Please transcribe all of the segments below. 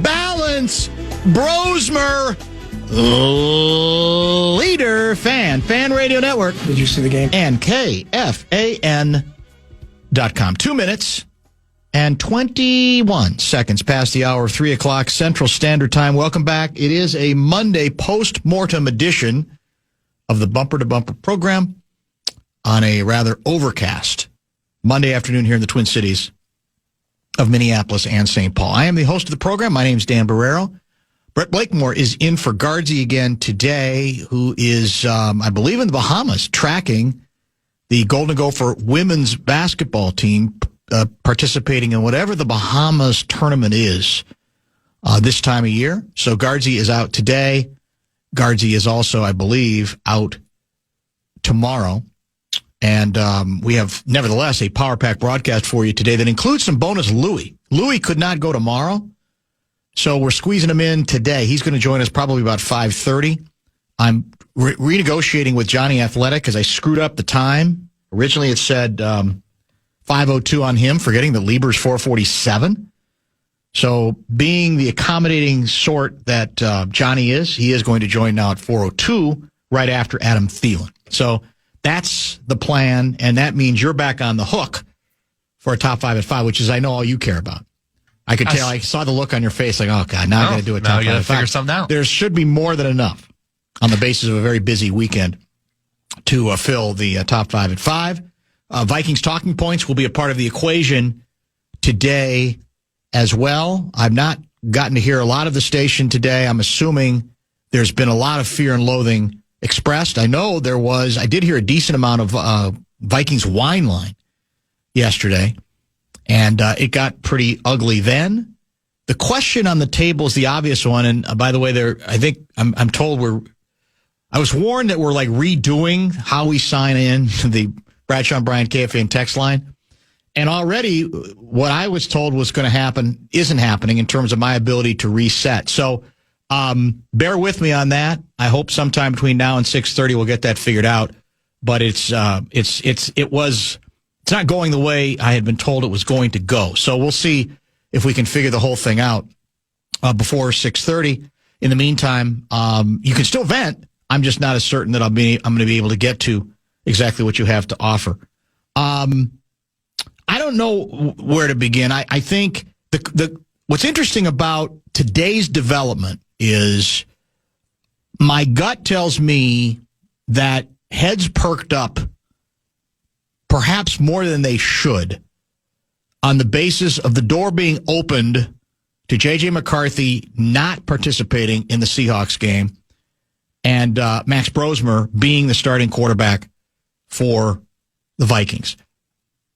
balance, Brosmer, leader, fan radio network. Did you see the game? And KFAN.com. 2 minutes and 21 seconds past the hour of 3 o'clock Central Standard Time. Welcome back. It is a Monday post-mortem edition of the Bumper to Bumper program on a rather overcast Monday afternoon here in the Twin Cities of Minneapolis and St. Paul. I am the host of the program. My name is Dan Barreiro. Brett Blakemore is in for Guardsy again today, who is, I believe, in the Bahamas, tracking the Golden Gopher women's basketball team participating in whatever the Bahamas tournament is this time of year. So Guardsy is out today. Guardsy is also, I believe, out tomorrow. And we have, nevertheless, a Power Pack broadcast for you today that includes some bonus Louie. Louie could not go tomorrow, so we're squeezing him in today. He's going to join us probably about 5:30. I'm renegotiating with Johnny Athletic because I screwed up the time. Originally it said 5:02 on him, forgetting that Lieber's 4:47. So being the accommodating sort that Johnny is, he is going to join now at 4:02 right after Adam Thielen. So that's the plan, and that means you're back on the hook for a top 5 at 5, which is, I know, all you care about. I could tell. I saw the look on your face like, oh, God, now I got to do a top 5 at 5. Figure something out. There should be more than enough on the basis of a very busy weekend to fill the top 5 at 5. Vikings talking points will be a part of the equation today as well. I've not gotten to hear a lot of the station today. I'm assuming there's been a lot of fear and loathing expressed. I know I did hear a decent amount of Vikings wine line yesterday, and it got pretty ugly then. The question on the table is the obvious one, and by the way, I think I'm told I was warned that we're like redoing how we sign in to the Bradshaw and Bryant KFAN text line, and already what I was told was going to happen isn't happening in terms of my ability to reset. So bear with me on that. I hope sometime between now and 6:30 we'll get that figured out. But it's not going the way I had been told it was going to go. So we'll see if we can figure the whole thing out before 6:30. In the meantime, you can still vent. I'm just not as certain that I'm going to be able to get to exactly what you have to offer. I don't know where to begin. I think what's interesting about today's development is my gut tells me that heads perked up perhaps more than they should on the basis of the door being opened to J.J. McCarthy not participating in the Seahawks game and Max Brosmer being the starting quarterback for the Vikings.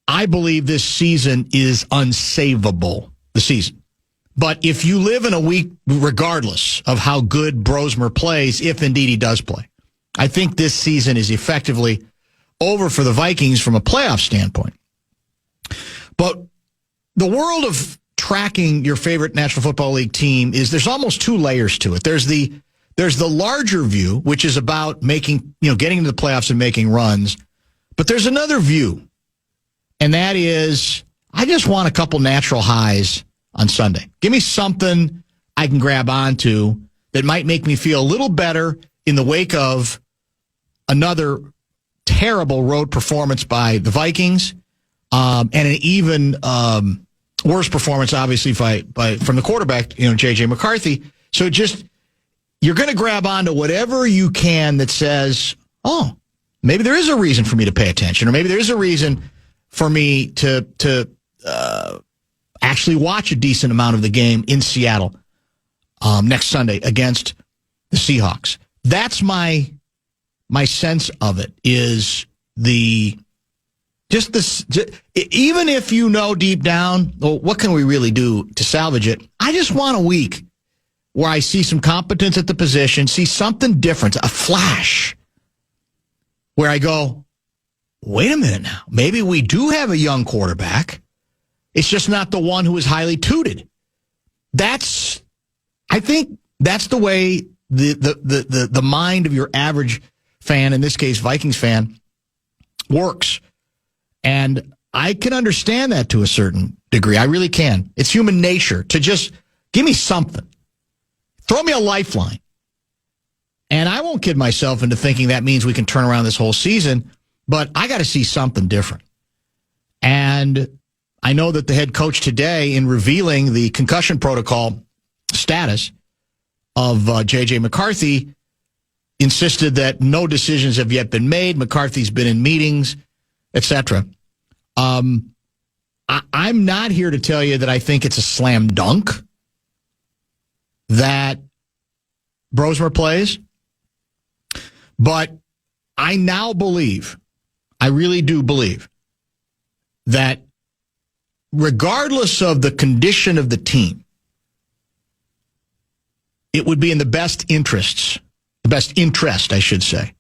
I believe this season is unsavable, the season. But if you live in a week, regardless of how good Brosmer plays, if indeed he does play, I think this season is effectively over for the Vikings from a playoff standpoint. But the world of tracking your favorite National Football League team there's almost two layers to it. There's the larger view, which is about getting into the playoffs and making runs. But there's another view, and that is I just want a couple natural highs on Sunday. Give me something I can grab onto that might make me feel a little better in the wake of another terrible road performance by the Vikings, and an even worse performance, obviously, from the quarterback, J.J. McCarthy. So you're going to grab onto whatever you can that says, oh, maybe there is a reason for me to pay attention, or maybe there is a reason for me to actually watch a decent amount of the game in Seattle next Sunday against the Seahawks. That's my sense of it, is even if you know deep down, well, what can we really do to salvage it? I just want a week where I see some competence at the position, see something different, a flash, where I go, wait a minute now, maybe we do have a young quarterback. It's just not the one who is highly touted. I think that's the way the mind of your average fan, in this case Vikings fan, works. And I can understand that to a certain degree. I really can. It's human nature to just Give me something. Throw me a lifeline. And I won't kid myself into thinking that means we can turn around this whole season, but I got to see something different. And I know that the head coach today, in revealing the concussion protocol status of J.J. McCarthy, insisted that no decisions have yet been made. McCarthy's been in meetings, etc. I'm not here to tell you that I think it's a slam dunk that Brosmer plays, but I now believe, I really do believe, that regardless of the condition of the team, it would be in the best interest, I should say.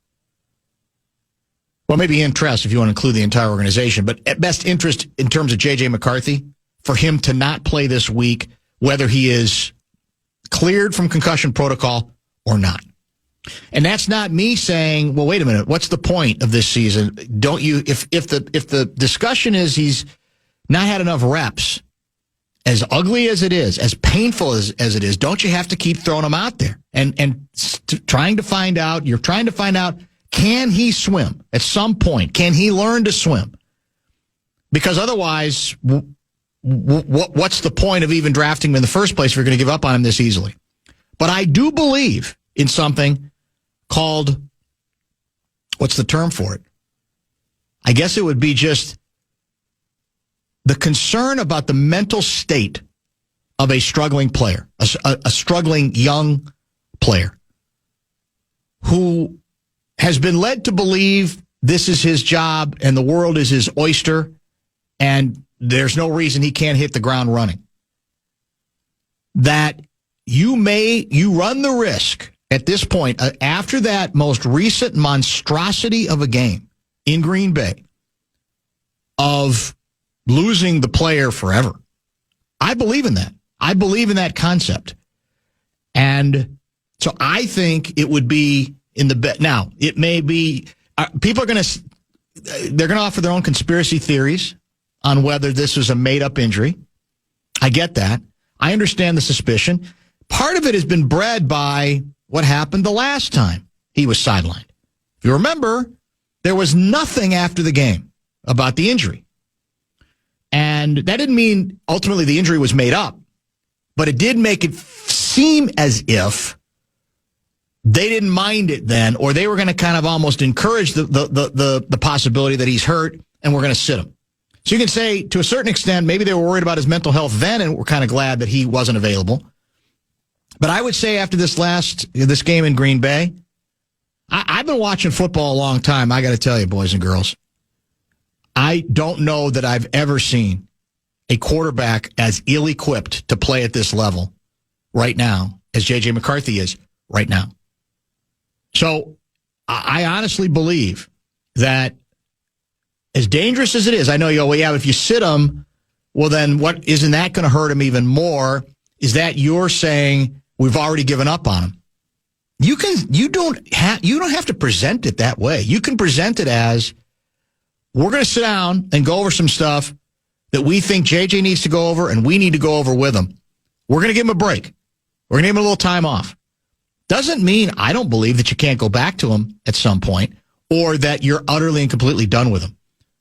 Well, maybe interest if you want to include the entire organization, but at best interest in terms of J.J. McCarthy, for him to not play this week, whether he is cleared from concussion protocol or not. And that's not me saying, well, wait a minute, what's the point of this season? Don't you, if the discussion is he's not had enough reps, as ugly as it is, as painful as it is, don't you have to keep throwing him out there and trying to find out, can he swim at some point? Can he learn to swim? Because otherwise, what's the point of even drafting him in the first place if you're going to give up on him this easily? But I do believe in something called, what's the term for it? I guess it would be just the concern about the mental state of a struggling player, a struggling young player who has been led to believe this is his job and the world is his oyster and there's no reason he can't hit the ground running. That you run the risk at this point, after that most recent monstrosity of a game in Green Bay, of losing the player forever. I believe in that. I believe in that concept. And so I think it would be in the bet. Now, it may be, people are they're going to offer their own conspiracy theories on whether this was a made-up injury. I get that. I understand the suspicion. Part of it has been bred by what happened the last time he was sidelined. If you remember, there was nothing after the game about the injury. And that didn't mean ultimately the injury was made up, but it did make it seem as if they didn't mind it then, or they were going to kind of almost encourage the possibility that he's hurt and we're going to sit him. So you can say, to a certain extent, maybe they were worried about his mental health then and were kind of glad that he wasn't available. But I would say after this game in Green Bay, I've been watching football a long time. I got to tell you, boys and girls, I don't know that I've ever seen a quarterback as ill-equipped to play at this level right now as J.J. McCarthy is right now. So I honestly believe that as dangerous as it is, I know you go, well, yeah, if you sit him, well, then what, isn't that going to hurt him even more? Is that you're saying we've already given up on him? You don't have to present it that way. You can present it as, we're going to sit down and go over some stuff that we think JJ needs to go over and we need to go over with him. We're going to give him a break. We're going to give him a little time off. Doesn't mean I don't believe that you can't go back to him at some point or that you're utterly and completely done with him.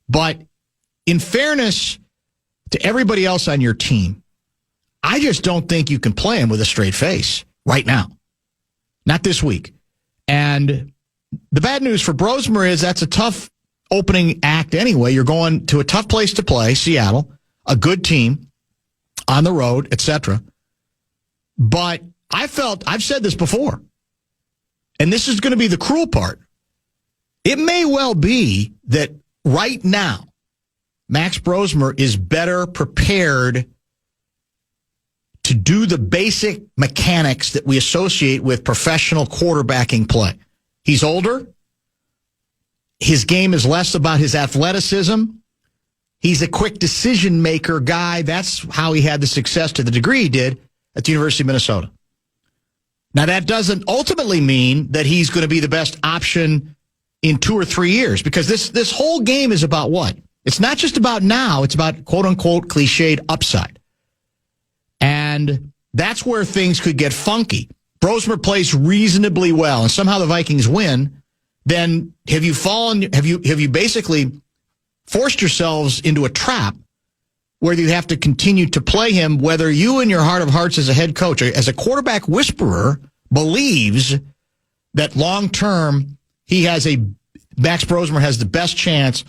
But in fairness to everybody else on your team, I just don't think you can play him with a straight face right now. Not this week. And the bad news for Brosmer is that's a tough opening act anyway. You're going to a tough place to play, Seattle, a good team, on the road, etc. But I've said this before, and this is going to be the cruel part. It may well be that right now, Max Brosmer is better prepared to do the basic mechanics that we associate with professional quarterbacking play. He's older. His game is less about his athleticism. He's a quick decision maker guy. That's how he had the success to the degree he did at the University of Minnesota. Now, that doesn't ultimately mean that he's going to be the best option in 2 or 3 years, because this whole game is about what? It's not just about now. It's about quote-unquote cliched upside. And that's where things could get funky. Brosmer plays reasonably well, and somehow the Vikings win. Then have you basically forced yourselves into a trap where you have to continue to play him, whether you in your heart of hearts as a head coach, as a quarterback whisperer, believes that long term Max Brosmer has the best chance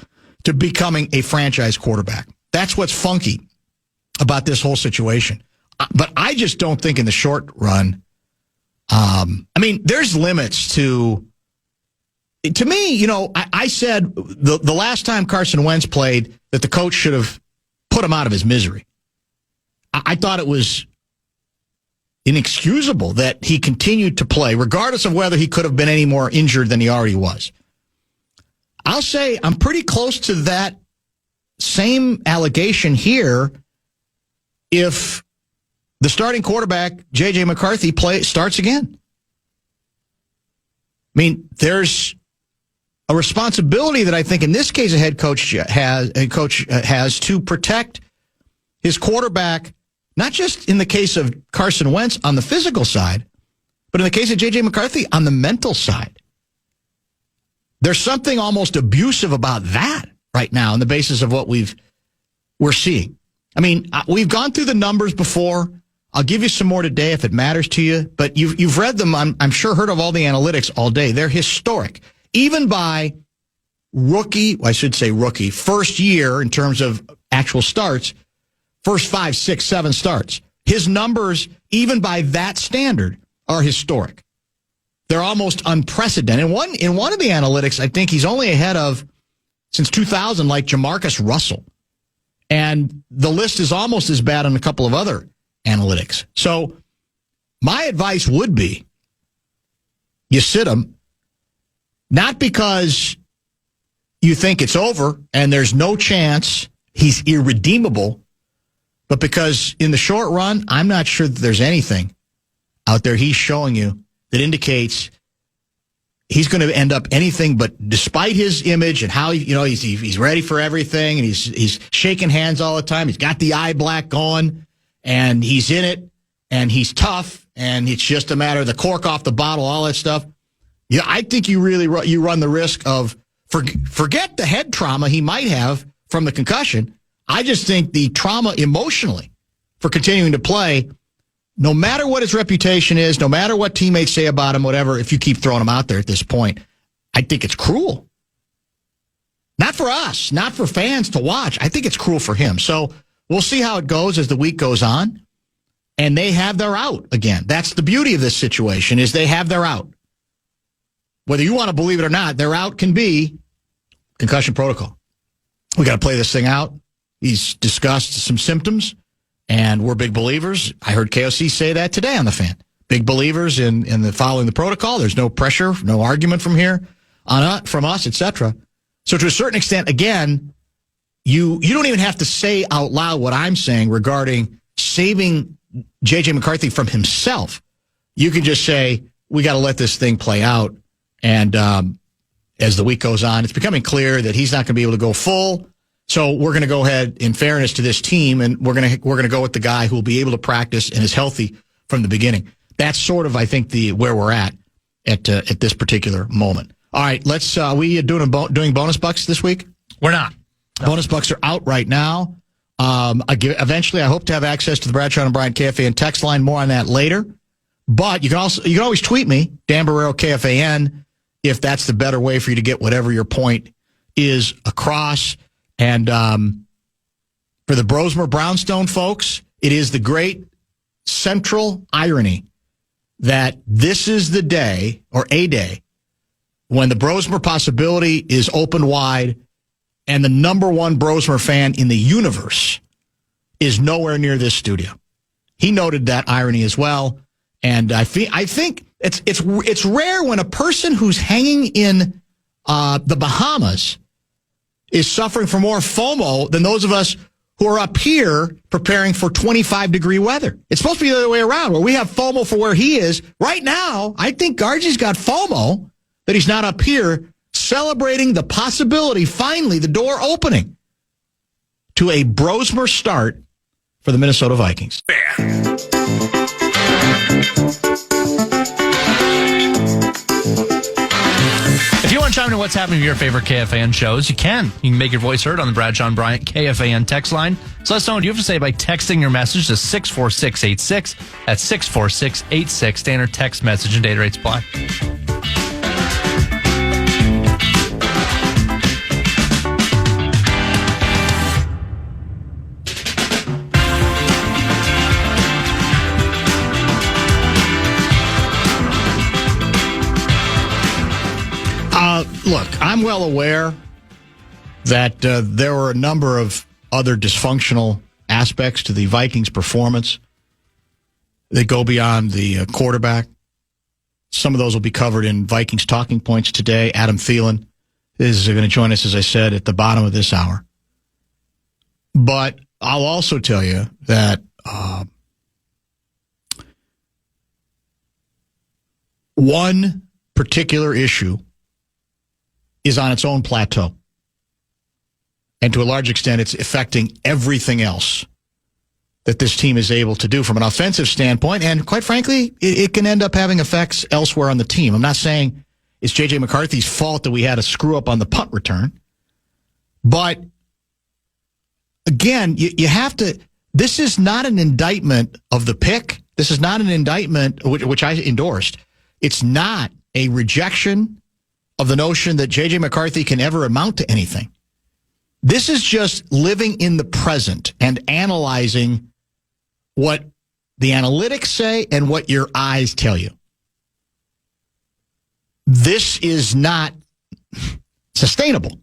to becoming a franchise quarterback. That's what's funky about this whole situation. But I just don't think in the short run, there's limits to me, I said the last time Carson Wentz played that the coach should have put him out of his misery. I thought it was inexcusable that he continued to play, regardless of whether he could have been any more injured than he already was. I'll say I'm pretty close to that same allegation here if the starting quarterback, J.J. McCarthy, starts again. There's a responsibility that I think in this case a head coach has to protect his quarterback, not just in the case of Carson Wentz on the physical side, but in the case of J.J. McCarthy on the mental side. There's something almost abusive about that right now on the basis of what we're seeing. We've gone through the numbers before. I'll give you some more today if it matters to you, but you've read them. I'm sure heard of all the analytics all day. They're historic. Even by rookie, first year in terms of actual starts, first 5, 6, 7 starts. His numbers, even by that standard, are historic. They're almost unprecedented. In one of the analytics, I think he's only ahead of, since 2000, like Jamarcus Russell. And the list is almost as bad on a couple of other analytics. So my advice would be you sit him, not because you think it's over and there's no chance he's irredeemable, but because in the short run, I'm not sure that there's anything out there he's showing you that indicates he's going to end up anything but, despite his image and how he's ready for everything and he's shaking hands all the time. He's got the eye black going and he's in it and he's tough and it's just a matter of the cork off the bottle, all that stuff. Yeah, I think you run the risk of forget the head trauma he might have from the concussion. I just think the trauma emotionally for continuing to play, no matter what his reputation is, no matter what teammates say about him, whatever, if you keep throwing him out there at this point, I think it's cruel. Not for us, not for fans to watch. I think it's cruel for him. So we'll see how it goes as the week goes on. And they have their out again. That's the beauty of this situation, is they have their out. Whether you want to believe it or not, their out can be concussion protocol. We got to play this thing out. He's discussed some symptoms, and we're big believers. I heard KOC say that today on the fan. Big believers in the following the protocol. There's no pressure, no argument from here, from us, etc. So to a certain extent, again, you don't even have to say out loud what I'm saying regarding saving J.J. McCarthy from himself. You can just say, we got to let this thing play out. And as the week goes on, it's becoming clear that he's not going to be able to go full. So we're going to go ahead, in fairness to this team, and we're going to go with the guy who will be able to practice and is healthy from the beginning. That's sort of, I think, where we're at this particular moment. All right, let's. We doing bonus bucks this week? We're not. No. Bonus bucks are out right now. Eventually, I hope to have access to the Bradshaw and Bryant KFAN text line. More on that later. But you can always tweet me, Dan Barreiro KFAN, if that's the better way for you to get whatever your point is across. And for the Brosmer Brownstone folks, it is the great central irony that this is the day, or a day, when the Brosmer possibility is open wide and the number one Brosmer fan in the universe is nowhere near this studio. He noted that irony as well. And I think it's rare when a person who's hanging in the Bahamas is suffering from more FOMO than those of us who are up here preparing for 25-degree weather. It's supposed to be the other way around, where we have FOMO for where he is. Right now, I think Gargie's got FOMO that he's not up here celebrating the possibility, finally, the door opening to a Brosmer start for the Minnesota Vikings. Yeah. If you want to chime in what's happening to your favorite KFAN shows, you can. You can make your voice heard on the Brad Sean Bryant KFAN text line. So let us know what you have to say by texting your message to 64686. That's 64686. Standard text message and data rates apply. Look, I'm well aware that there were a number of other dysfunctional aspects to the Vikings' performance that go beyond the quarterback. Some of those will be covered in Vikings talking points today. Adam Thielen is going to join us, as I said, at the bottom of this hour. But I'll also tell you that one particular issue is on its own plateau. And to a large extent, it's affecting everything else that this team is able to do from an offensive standpoint. And quite frankly, it can end up having effects elsewhere on the team. I'm not saying it's J.J. McCarthy's fault that we had a screw up on the punt return. But again, you have to, this is not an indictment of the pick. This is not an indictment, which I endorsed. It's not a rejection of the notion that J.J. McCarthy can ever amount to anything. This is just living in the present and analyzing what the analytics say and what your eyes tell you. This is not sustainable.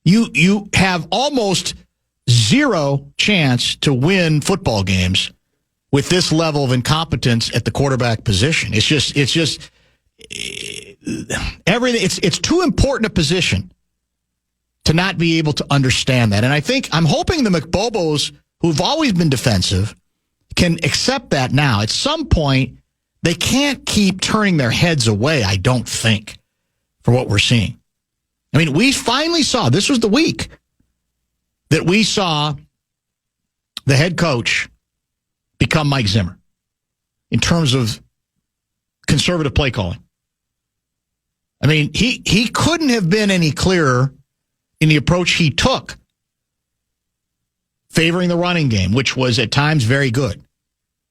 You have almost zero chance to win football games with this level of incompetence at the quarterback position. It's just everything. It's too important a position to not be able to understand that. And I'm hoping the McBobos, who've always been defensive, can accept that now. At some point, they can't keep turning their heads away, I don't think, for what we're seeing. I mean, we finally saw, this was the week that we saw the head coach become Mike Zimmer in terms of conservative play calling. I mean, he couldn't have been any clearer in the approach he took, favoring the running game, which was at times very good.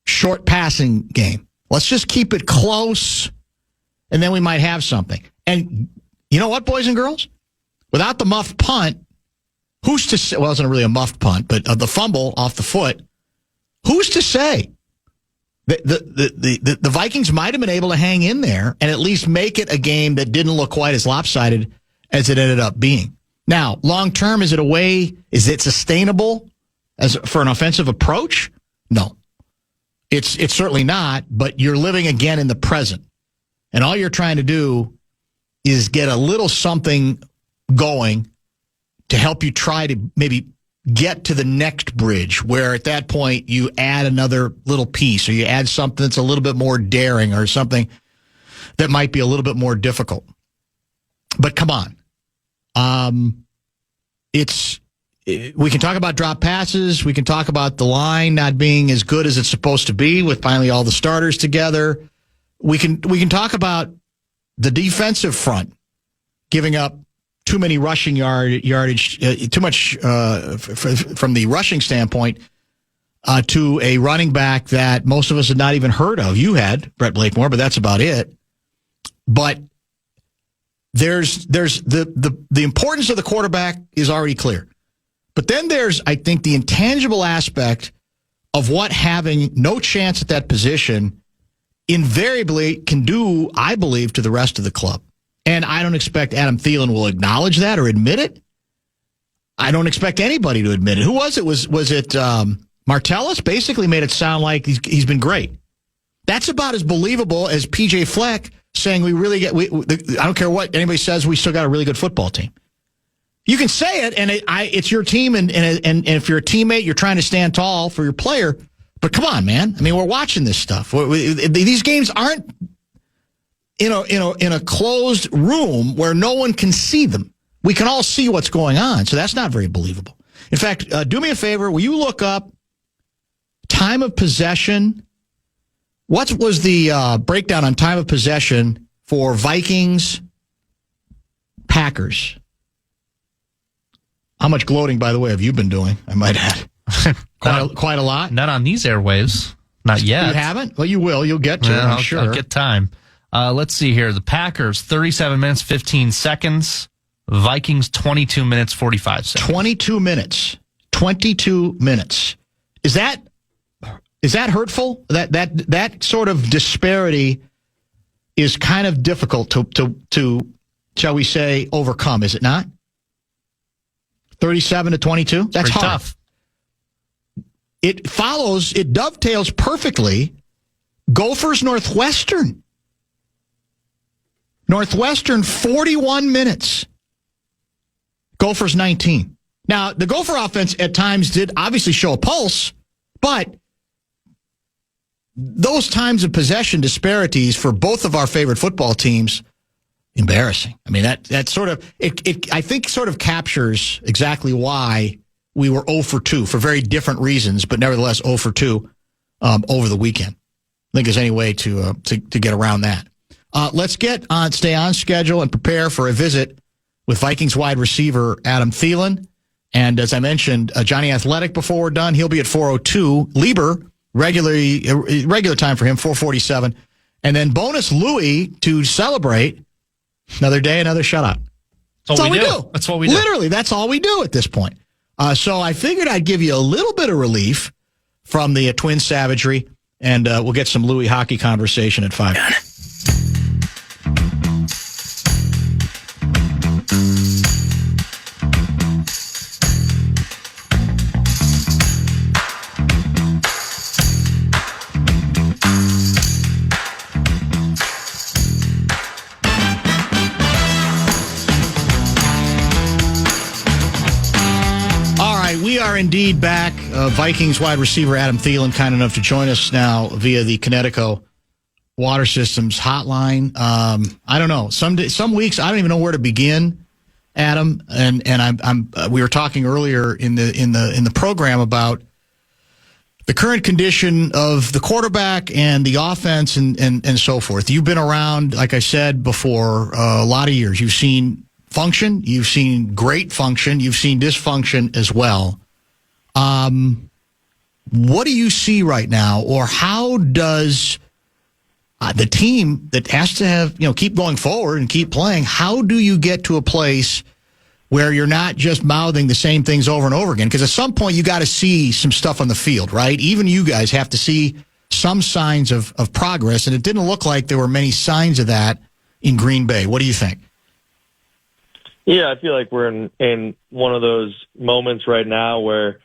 Short passing game. Let's just keep it close, and then we might have something. And you know what, boys and girls? Without the muffed punt, who's to say? Well, it wasn't really a muffed punt, but the fumble off the foot. Who's to say? The Vikings might have been able to hang in there and at least make it a game that didn't look quite as lopsided as it ended up being. Now, long term, is it sustainable as for an offensive approach? No. It's certainly not, but you're living again in the present. And all you're trying to do is get a little something going to help you try to maybe get to the next bridge, where at that point you add another little piece, or you add something that's a little bit more daring, or something that might be a little bit more difficult. But come on. We can talk about drop passes. We can talk about the line not being as good as it's supposed to be with finally all the starters together. We can talk about the defensive front giving up too many rushing yardage, too much from the rushing standpoint to a running back that most of us had not even heard of. You had Brett Blakemore, but that's about it. But there's the importance of the quarterback is already clear. But then there's, I think, the intangible aspect of what having no chance at that position invariably can do, I believe, to the rest of the club. And I don't expect Adam Thielen will acknowledge that or admit it. I don't expect anybody to admit it. Who was it? Was it Martellus? Basically made it sound like he's been great. That's about as believable as PJ Fleck saying I don't care what anybody says, we still got a really good football team. You can say it, and it's your team, and if you're a teammate, you're trying to stand tall for your player. But come on, man. I mean, we're watching this stuff. These games aren't in a closed room where no one can see them. We can all see what's going on, so that's not very believable. In fact, do me a favor. Will you look up time of possession What was the breakdown on time of possession for Vikings Packers? How much gloating, by the way, have you been doing? I might add. Quite a lot? Not on these airwaves. Not yet. You haven't? Well, you will. You'll get to it, I'm sure. I'll get time. Let's see here. The Packers, 37 minutes, 15 seconds. Vikings, 22 minutes, 45 seconds. 22 minutes. 22 minutes. Is that hurtful? That sort of disparity is kind of difficult to shall we say, overcome, is it not? 37 to 22? That's hard. Tough. It dovetails perfectly. Gophers Northwestern. Northwestern, 41 minutes. Gophers, 19. Now, the Gopher offense at times did obviously show a pulse, but those times of possession disparities for both of our favorite football teams, embarrassing. I mean, that sort of, I think sort of captures exactly why we were 0 for 2 for very different reasons, but nevertheless 0 for 2 over the weekend. I think there's any way to get around that. Let's stay on schedule and prepare for a visit with Vikings wide receiver Adam Thielen. And as I mentioned, Johnny Athletic before we're done, he'll be at 4:02. Lieber, regular time for him, 4:47. And then bonus Louie to celebrate. Another day, another shutout. That's all we do. That's what we do. Literally, that's all we do at this point. So I figured I'd give you a little bit of relief from the Twin savagery, and we'll get some Louie hockey conversation at 5. We are indeed back. Vikings wide receiver Adam Thielen, kind enough to join us now via the Connecticut Water Systems hotline. I don't know. Some weeks I don't even know where to begin, Adam. And we were talking earlier in the program about the current condition of the quarterback and the offense and so forth. You've been around, like I said before, a lot of years. You've seen function, you've seen great function, you've seen dysfunction as well. What do you see right now, or how does the team that has to have, keep going forward and keep playing, how do you get to a place where you're not just mouthing the same things over and over again? Because at some point you got to see some stuff on the field, right? Even you guys have to see some signs of progress, and it didn't look like there were many signs of that in Green Bay. What do you think? Yeah, I feel like we're in one of those moments right now where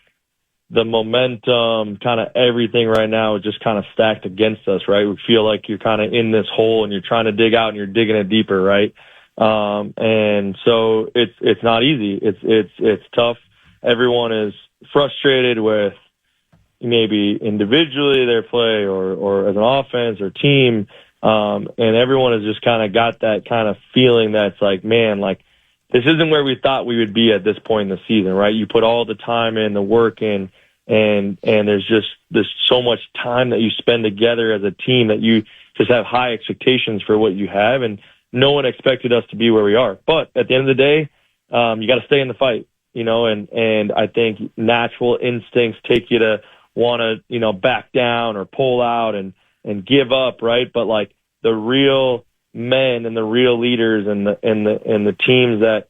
the momentum, kind of everything right now is just kind of stacked against us, right? We feel like you're kind of in this hole and you're trying to dig out and you're digging it deeper, right? And so it's not easy. It's tough. Everyone is frustrated with maybe individually their play or as an offense or team. And everyone has just kind of got that kind of feeling that's like, man, like, this isn't where we thought we would be at this point in the season, right? You put all the time in, the work in, and there's so much time that you spend together as a team that you just have high expectations for what you have, and no one expected us to be where we are. But at the end of the day, you got to stay in the fight, and I think natural instincts take you to want to, back down or pull out and give up, right? But like the real men and the real leaders and the teams that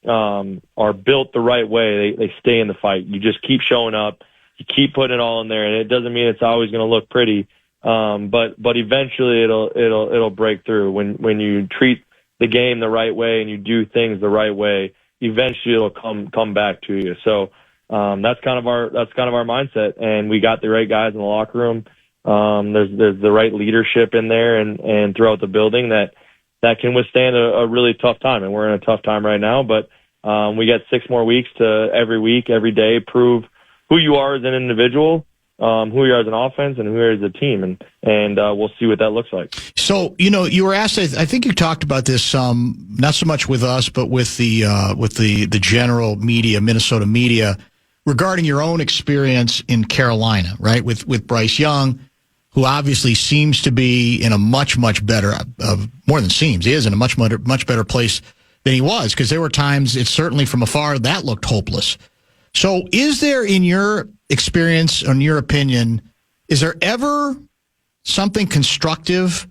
are built the right way, they stay in the fight. You just keep showing up, you keep putting it all in there, and it doesn't mean it's always going to look pretty, but eventually it'll break through when you treat the game the right way and you do things the right way. Eventually it'll come back to you. So that's kind of our mindset, and we got the right guys in the locker room. There's the right leadership in there and throughout the building that can withstand a really tough time. And we're in a tough time right now, but we got 6 more weeks to every week, every day, prove who you are as an individual, who you are as an offense, and who you are as a team. And we'll see what that looks like. So, you were asked, I think you talked about this not so much with us, but with the general media, Minnesota media, regarding your own experience in Carolina, right? With Bryce Young, who obviously seems to be in a much, much better, more than seems, he is in a much, much better place than he was, because there were times, it's certainly from afar, that looked hopeless. So is there, in your experience, in your opinion, is there ever something constructive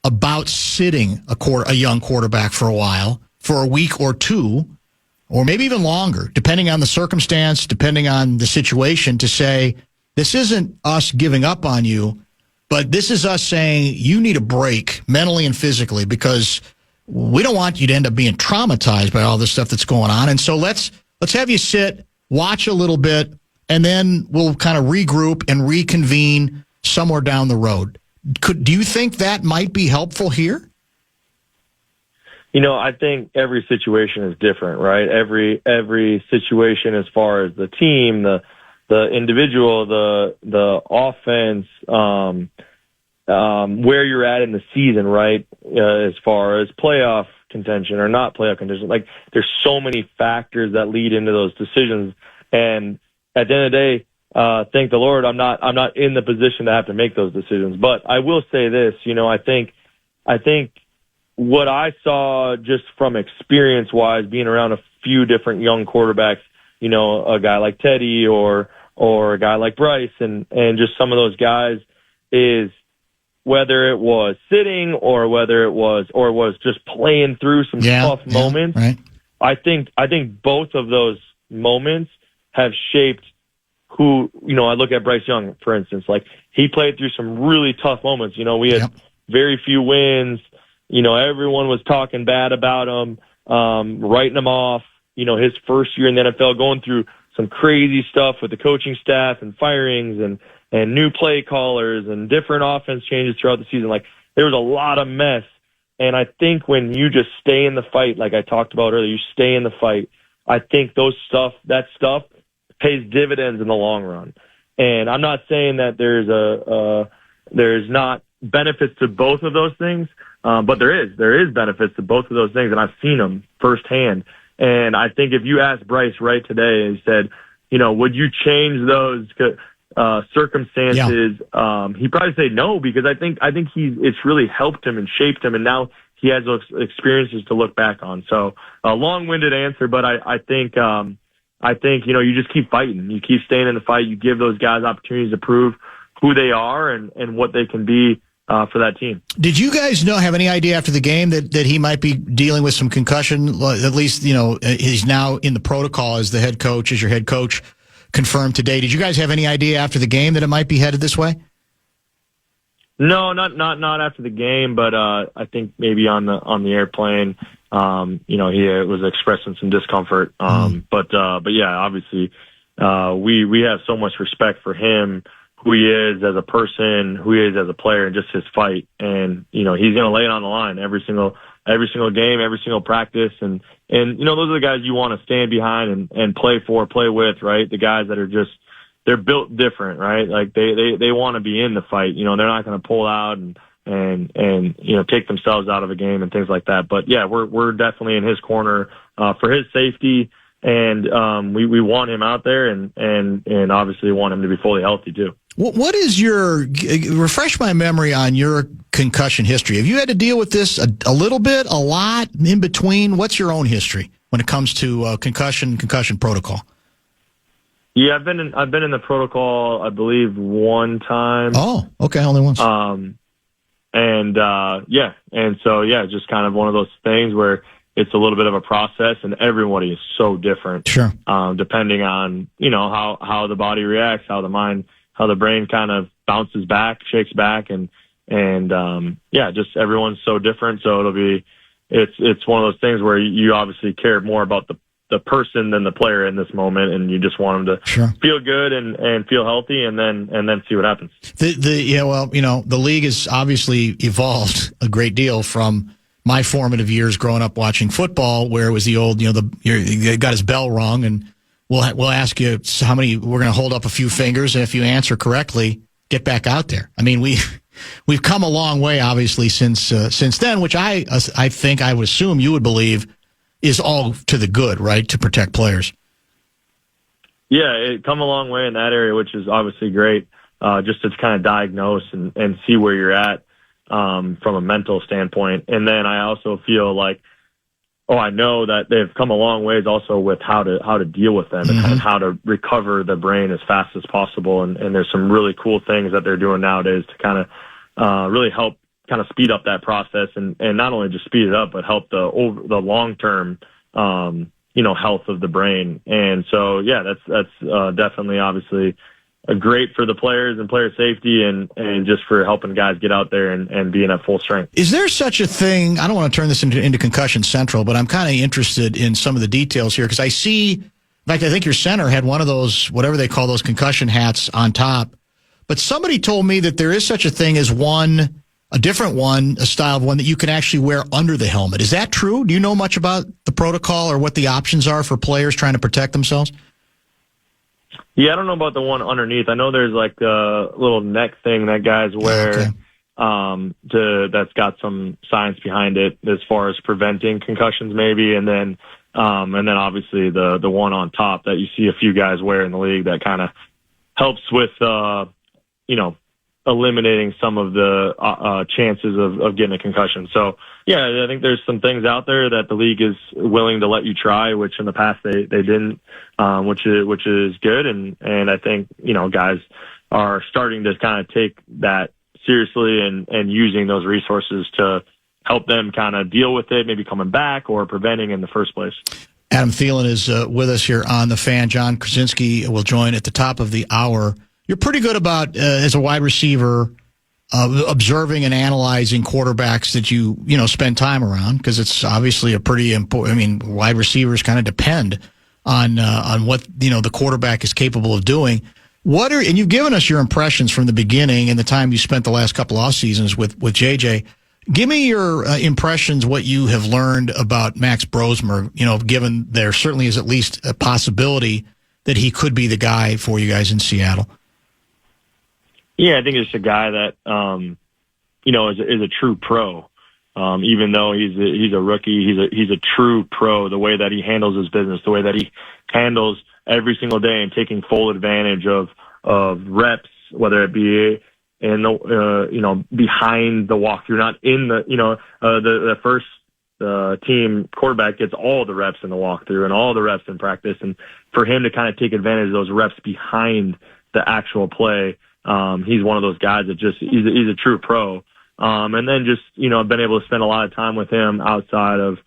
about sitting a young quarterback for a while, for a week or two, or maybe even longer, depending on the circumstance, depending on the situation, to say, this isn't us giving up on you, but this is us saying you need a break mentally and physically, because we don't want you to end up being traumatized by all this stuff that's going on. And so let's have you sit, watch a little bit, and then we'll kind of regroup and reconvene somewhere down the road. Do you think that might be helpful here? I think every situation is different, right? Every situation, as far as the team, the individual, the offense, where you're at in the season, right? As far as playoff contention or not playoff contention, like, there's so many factors that lead into those decisions. And at the end of the day, thank the Lord, I'm not in the position to have to make those decisions. But I will say this, I think what I saw just from experience wise, being around a few different young quarterbacks, a guy like Teddy or a guy like Bryce and just some of those guys, is whether it was sitting or whether it was just playing through some tough moments. Right. I think both of those moments have shaped who, I look at Bryce Young, for instance, like, he played through some really tough moments. We had very few wins. Everyone was talking bad about him, writing him off. His first year in the NFL, going through some crazy stuff with the coaching staff and firings and new play callers and different offense changes throughout the season. Like, there was a lot of mess. And I think when you just stay in the fight, like I talked about earlier, you stay in the fight, I think that stuff pays dividends in the long run. And I'm not saying that there's not benefits to both of those things, but there is benefits to both of those things, and I've seen them firsthand. And I think if you asked Bryce right today and said, would you change those circumstances? He'd probably say no, because I think it's really helped him and shaped him, and now he has those experiences to look back on. So a long-winded answer, but I think you just keep fighting, you keep staying in the fight, you give those guys opportunities to prove who they are and what they can be for that team. Did you guys have any idea after the game that he might be dealing with some concussion? At least, he's now in the protocol as your head coach, confirmed today. Did you guys have any idea after the game that it might be headed this way? No, not after the game, but I think maybe on the airplane, he was expressing some discomfort. But yeah, obviously, we have so much respect for him, who he is as a person, who he is as a player, and just his fight. And, he's going to lay it on the line every single game, every single practice. And those are the guys you want to stand behind and play with, right? The guys that are they're built different, right? Like they want to be in the fight. They're not going to pull out and take themselves out of a game and things like that. But yeah, we're definitely in his corner, for his safety. And, we want him out there and obviously want him to be fully healthy too. What is refresh my memory on your concussion history? Have you had to deal with this a little bit, a lot, in between? What's your own history when it comes to concussion protocol? Yeah, I've been in the protocol, I believe, one time. Oh, okay, only once. And so just kind of one of those things where it's a little bit of a process, and everybody is so different. Sure. Depending on how the body reacts, how the brain kind of bounces back, shakes back, and just everyone's so different. So it's one of those things where you obviously care more about the person than the player in this moment, and you just want them to feel good and feel healthy, and then see what happens. The league has obviously evolved a great deal from my formative years growing up watching football, where it was the old, you got his bell rung, and we'll ask you how many. We're going to hold up a few fingers, and if you answer correctly, get back out there. I mean, we've come a long way, obviously, since then, which I think I would assume you would believe is all to the good, right, to protect players. Yeah, it come a long way in that area, which is obviously great. just to kind of diagnose and see where you're at from a mental standpoint. And then I also feel like, I know that they've come a long ways also with how to deal with them and kind of how to recover the brain as fast as possible. And there's some really cool things that they're doing nowadays to kind of really help kind of speed up that process and not only just speed it up, but help the long-term, health of the brain. And so, yeah, that's definitely obviously great for the players and player safety and just for helping guys get out there and being at full strength. Is there such a thing? I don't want to turn this into Concussion Central, but I'm kind of interested in some of the details here because I see, in fact, I think your center had one of those, whatever they call those concussion hats on top. But somebody told me that there is such a thing as a different one, a style of one that you can actually wear under the helmet. Is that true? Do you know much about the protocol or what the options are for players trying to protect themselves? Yeah, I don't know about the one underneath. I know there's like a little neck thing that guys wear that's got some science behind it as far as preventing concussions maybe. And then obviously the one on top that you see a few guys wear in the league that kind of helps with, eliminating some of the chances of getting a concussion. So, yeah, I think there's some things out there that the league is willing to let you try, which in the past they didn't, which is good. And I think, guys are starting to kind of take that seriously and using those resources to help them kind of deal with it, maybe coming back or preventing in the first place. Adam Thielen is with us here on The Fan. John Krasinski will join at the top of the hour. You're pretty good about, as a wide receiver, observing and analyzing quarterbacks that you spend time around because it's obviously a pretty important. Wide receivers kind of depend on what the quarterback is capable of doing. And you've given us your impressions from the beginning and the time you spent the last couple off seasons with JJ. Give me your impressions, what you have learned about Max Brosmer. Given there certainly is at least a possibility that he could be the guy for you guys in Seattle. Yeah, I think it's a guy that, is a true pro. Even though he's a rookie, he's a true pro. The way that he handles his business, the way that he handles every single day and taking full advantage of reps, whether it be in the, behind the walkthrough, not in the first team quarterback gets all the reps in the walkthrough and all the reps in practice. And for him to kind of take advantage of those reps behind the actual play, he's one of those guys that he's a true pro. And then just, I've been able to spend a lot of time with him outside of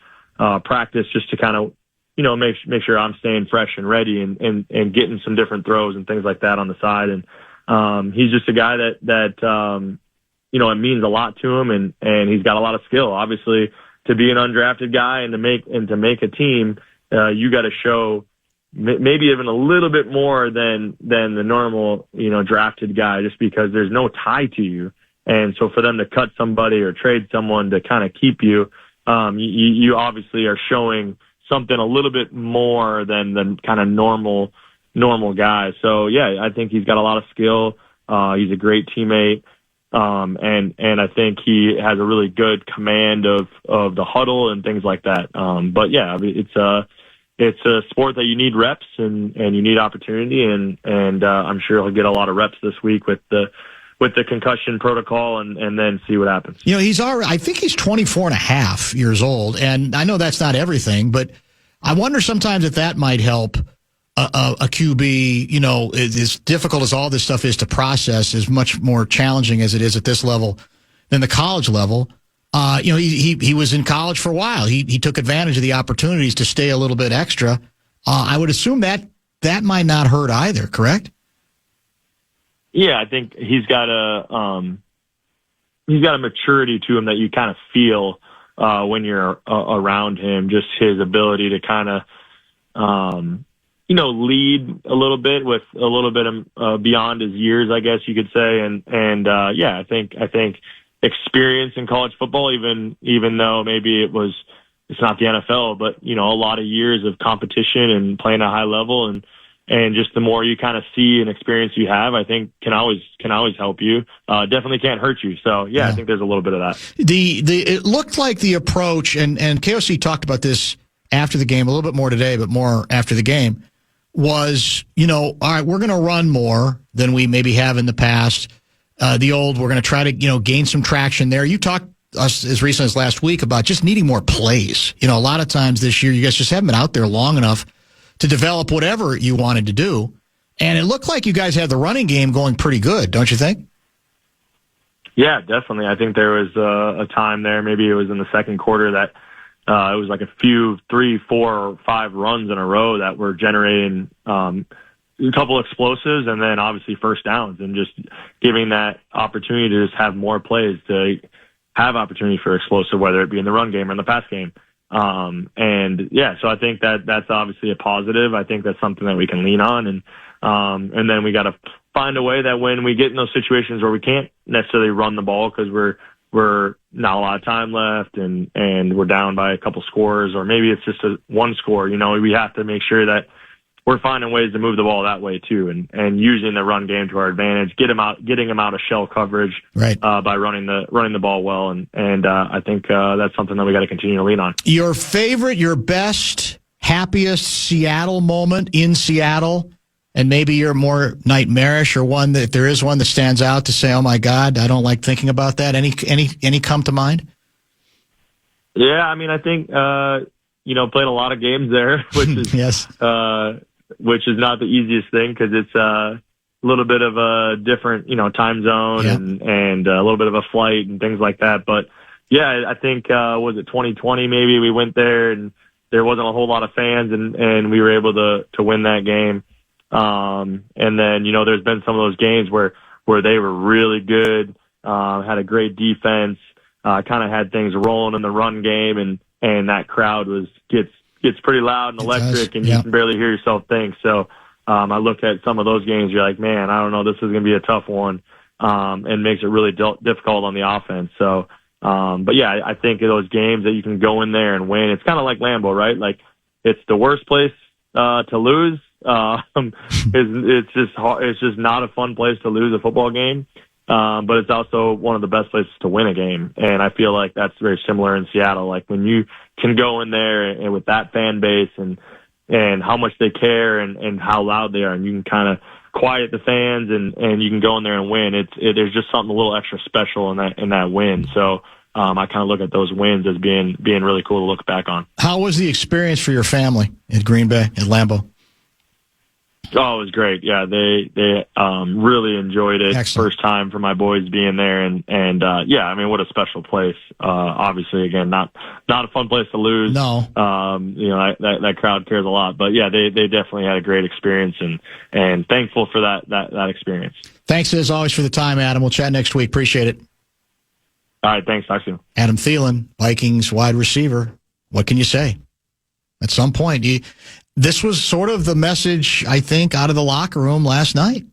practice just to kind of, make sure I'm staying fresh and ready and getting some different throws and things like that on the side. And he's just a guy that it means a lot to him and he's got a lot of skill. Obviously, to be an undrafted guy and to make a team, you got to show maybe even a little bit more than the normal, drafted guy, just because there's no tie to you. And so for them to cut somebody or trade someone to kind of keep you, you obviously are showing something a little bit more than the kind of normal guy. So yeah, I think he's got a lot of skill. He's a great teammate. And I think he has a really good command of the huddle and things like that. But yeah, it's a sport that you need reps and you need opportunity and I'm sure he'll get a lot of reps this week with the concussion protocol and then see what happens. I think he's 24 and a half years old, and I know that's not everything, but I wonder sometimes if that might help a QB, as difficult as all this stuff is to process, is much more challenging as it is at this level than the college level. He was in college for a while. He took advantage of the opportunities to stay a little bit extra. I would assume that might not hurt either, correct? Yeah, I think he's got a maturity to him that you kind of feel when you're around him. Just his ability to kind of lead a little bit with a little bit beyond his years, I guess you could say. I think experience in college football, even though maybe it's not the NFL, but a lot of years of competition and playing at a high level and just the more you kind of see and experience you have, I think can always help you. Definitely can't hurt you. So yeah, I think there's a little bit of that. It looked like the approach, and KOC talked about this after the game a little bit more today, but more after the game, was, all right, we're going to run more than we maybe have in the past. We're going to try to, gain some traction there. You talked us as recent as last week about just needing more plays. A lot of times this year, you guys just haven't been out there long enough to develop whatever you wanted to do. And it looked like you guys had the running game going pretty good, don't you think? Yeah, definitely. I think there was a time there, maybe it was in the second quarter, that it was like a few, 3, 4, or 5 runs in a row that were generating a couple explosives, and then obviously first downs, and just giving that opportunity to just have more plays, to have opportunity for explosive, whether it be in the run game or in the pass game. So I think that's obviously a positive. I think that's something that we can lean on, and then we got to find a way that when we get in those situations where we can't necessarily run the ball because we're not a lot of time left and we're down by a couple scores, or maybe it's just one score, we have to make sure that we're finding ways to move the ball that way too, and using the run game to our advantage, getting them out of shell coverage, right, by running the ball well, and I think that's something that we got to continue to lean on. Your favorite, your best, happiest Seattle moment in Seattle, and maybe your more nightmarish, or one that, if there is one that stands out to say, oh my God, I don't like thinking about that. Any come to mind? Yeah, I mean, I think played a lot of games there, which is yes. Which is not the easiest thing, because it's a little bit of a different, time zone, yeah, and a little bit of a flight and things like that. But yeah, I think, was it 2020 maybe, we went there and there wasn't a whole lot of fans, and we were able to win that game. And then, there's been some of those games where they were really good, had a great defense, kind of had things rolling in the run game, and that crowd gets pretty loud and electric, and you can barely hear yourself think. So I look at some of those games, you're like, man, I don't know, this is going to be a tough one, and makes it really difficult on the offense. So, but yeah, I think of those games that you can go in there and win. It's kind of like Lambeau, right? Like, it's the worst place to lose. It's just not a fun place to lose a football game. But it's also one of the best places to win a game. And I feel like that's very similar in Seattle. Like, when you can go in there and with that fan base and how much they care and how loud they are, and you can kind of quiet the fans and you can go in there and win. There's just something a little extra special in that win. So, I kind of look at those wins as being really cool to look back on. How was the experience for your family at Green Bay, at Lambeau? Oh, it was great. Yeah, they really enjoyed it. Excellent. First time for my boys being there, and yeah, I mean, what a special place. Obviously, again, not a fun place to lose. No. That crowd cares a lot, but yeah, they definitely had a great experience, and thankful for that experience. Thanks as always for the time, Adam. We'll chat next week. Appreciate it. All right, thanks. Talk soon. Adam Thielen, Vikings wide receiver. What can you say? At some point, this was sort of the message, I think, out of the locker room last night.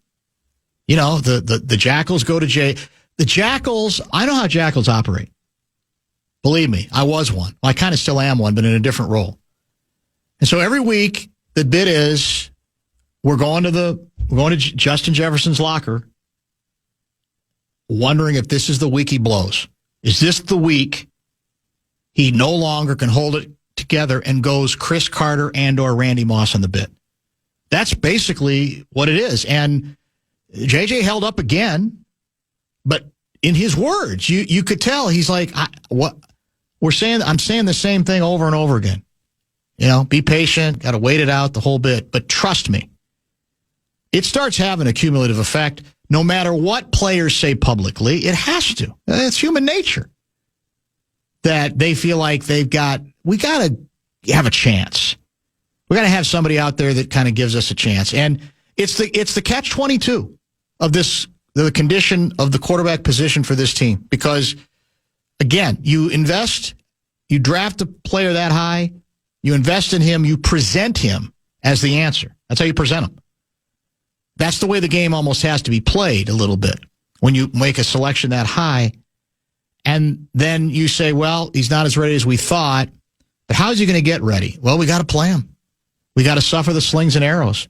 The Jackals go to Jay. The Jackals, I know how Jackals operate. Believe me, I was one. Well, I kind of still am one, but in a different role. And so every week, the bit is we're going to Justin Jefferson's locker, wondering if this is the week he blows. Is this the week he no longer can hold it together and goes Chris Carter and or Randy Moss on the bit? That's basically what it is. And JJ held up again, but in his words, you could tell he's like, I'm saying the same thing over and over again. Be patient, got to wait it out, the whole bit. But trust me, it starts having a cumulative effect. No matter what players say publicly, it has to. It's human nature that they feel like we got to have a chance. We got to have somebody out there that kind of gives us a chance. And it's the catch-22 of the condition of the quarterback position for this team. Because, again, you draft a player that high, you invest in him, you present him as the answer. That's how you present him. That's the way the game almost has to be played a little bit when you make a selection that high. And then you say, well, he's not as ready as we thought, but how is he going to get ready? Well, we got to play him. We got to suffer the slings and arrows,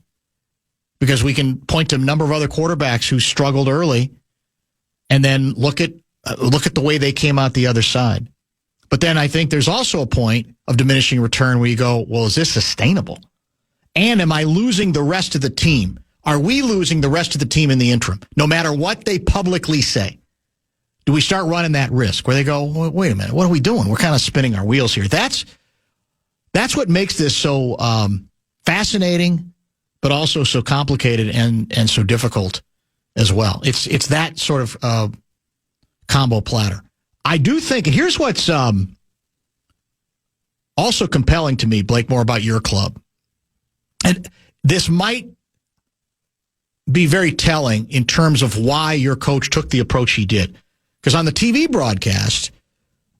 because we can point to a number of other quarterbacks who struggled early and then look at the way they came out the other side. But then I think there's also a point of diminishing return where you go, well, is this sustainable? And am I losing the rest of the team? Are we losing the rest of the team in the interim? No matter what they publicly say. Do we start running that risk where they go, well, wait a minute, what are we doing? We're kind of spinning our wheels here. That's what makes this so fascinating, but also so complicated and so difficult as well. It's that sort of combo platter. I do think, and here's what's also compelling to me, Blake, more about your club. And this might be very telling in terms of why your coach took the approach he did. Because on the TV broadcast,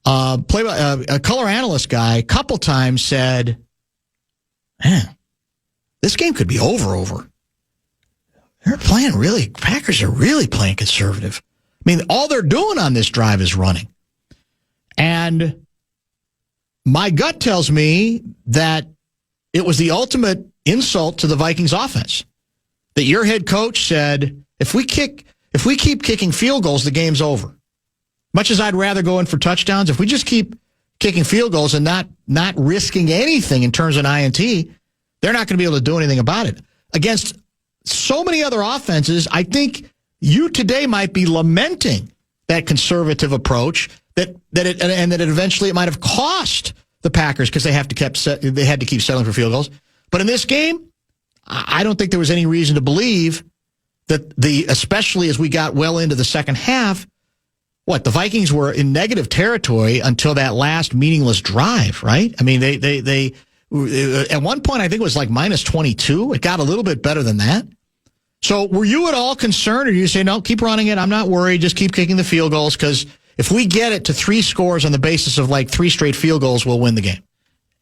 a color analyst guy a couple times said, man, this game could be over. They're playing really, Packers are really playing conservative. I mean, all they're doing on this drive is running. And my gut tells me that it was the ultimate insult to the Vikings offense. That your head coach said, if we keep kicking field goals, the game's over. Much as I'd rather go in for touchdowns, if we just keep kicking field goals and not risking anything in terms of an INT, they're not going to be able to do anything about it. Against so many other offenses, I think you today might be lamenting that conservative approach that eventually it might have cost the Packers because they had to keep settling for field goals. But in this game, I don't think there was any reason to believe that especially as we got well into the second half, the Vikings were in negative territory until that last meaningless drive, right? I mean, they at one point, I think it was like minus 22. It got a little bit better than that. So were you at all concerned, or do you say, no, keep running it, I'm not worried, just keep kicking the field goals, because if we get it to 3 scores on the basis of like 3 straight field goals, we'll win the game?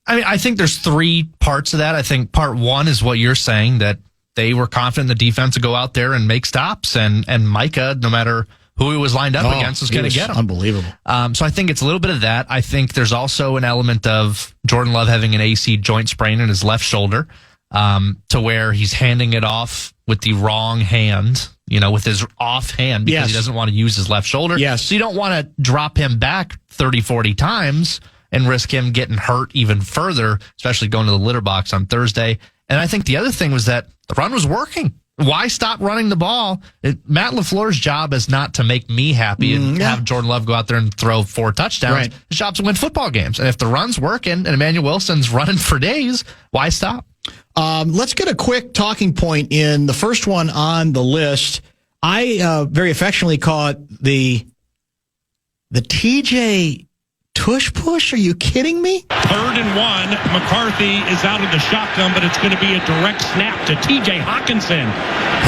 I mean, I think there's 3 parts of that. I think part 1 is what you're saying, that they were confident the defense would go out there and make stops, and Micah, no matter who he was lined up against, was going to get him. Unbelievable. So I think it's a little bit of that. I think there's also an element of Jordan Love having an AC joint sprain in his left shoulder, to where he's handing it off with the wrong hand, with his off hand, because he doesn't want to use his left shoulder. Yes. So you don't want to drop him back 30, 40 times and risk him getting hurt even further, especially going to the litter box on Thursday. And I think the other thing was that the run was working. Why stop running the ball? Matt LaFleur's job is not to make me happy and have Jordan Love go out there and throw 4 touchdowns. Right. His job's to win football games. And if the run's working and Emmanuel Wilson's running for days, why stop? Let's get a quick talking point in the first one on the list. I very affectionately call it the TJ tush push. Are you kidding me? 3rd and 1. McCarthy is out of the shotgun, but it's going to be a direct snap to TJ Hawkinson,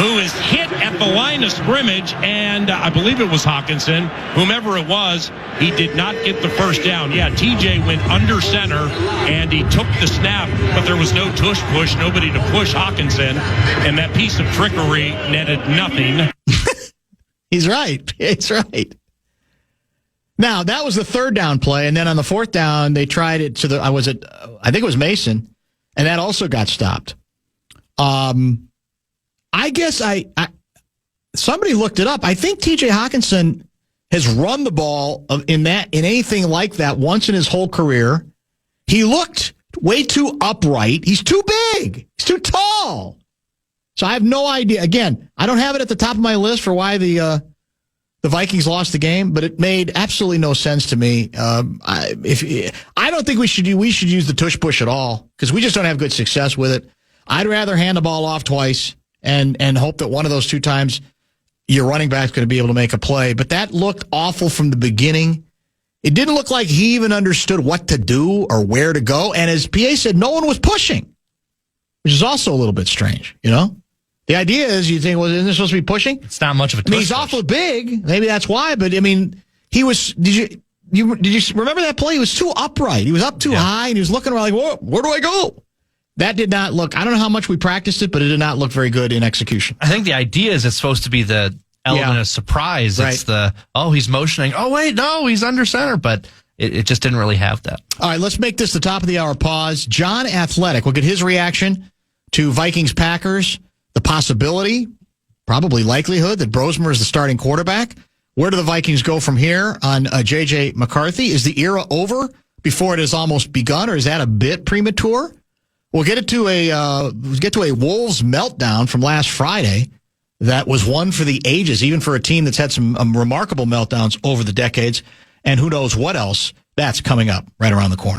who is hit at the line of scrimmage, and I believe it was Hawkinson, whomever it was, he did not get the first down. Yeah, TJ went under center, and he took the snap, but there was no tush push, nobody to push Hawkinson, and that piece of trickery netted nothing. He's right. It's right. Now, that was the 3rd down play, and then on the 4th down, they tried it to I think it was Mason, and that also got stopped. I guess somebody looked it up. I think TJ Hawkinson has run the ball in anything like that once in his whole career. He looked way too upright. He's too big. He's too tall. So I have no idea. Again, I don't have it at the top of my list for why the Vikings lost the game, but it made absolutely no sense to me. I don't think we should use the tush push at all, because we just don't have good success with it. I'd rather hand the ball off twice and hope that one of those 2 times your running back's going to be able to make a play. But that looked awful from the beginning. It didn't look like he even understood what to do or where to go. And as PA said, no one was pushing, which is also a little bit strange, The idea is you think, well, isn't this supposed to be pushing? It's not much of a tush he's push. awful big. Maybe that's why. But, he was – did you remember that play? He was too upright. He was up too high, and he was looking around like, where do I go? That did not look – I don't know how much we practiced it, but it did not look very good in execution. I think the idea is it's supposed to be the element of surprise. Right. It's he's motioning. Oh, wait, no, he's under center. But it just didn't really have that. All right, let's make this the top of the hour pause. John Athletic, we'll get his reaction to Vikings-Packers. The possibility, probably likelihood, that Brosmer is the starting quarterback. Where do the Vikings go from here on J.J. McCarthy? Is the era over before it has almost begun, or is that a bit premature? We'll get to a Wolves meltdown from last Friday that was one for the ages, even for a team that's had some remarkable meltdowns over the decades. And who knows what else. That's coming up right around the corner.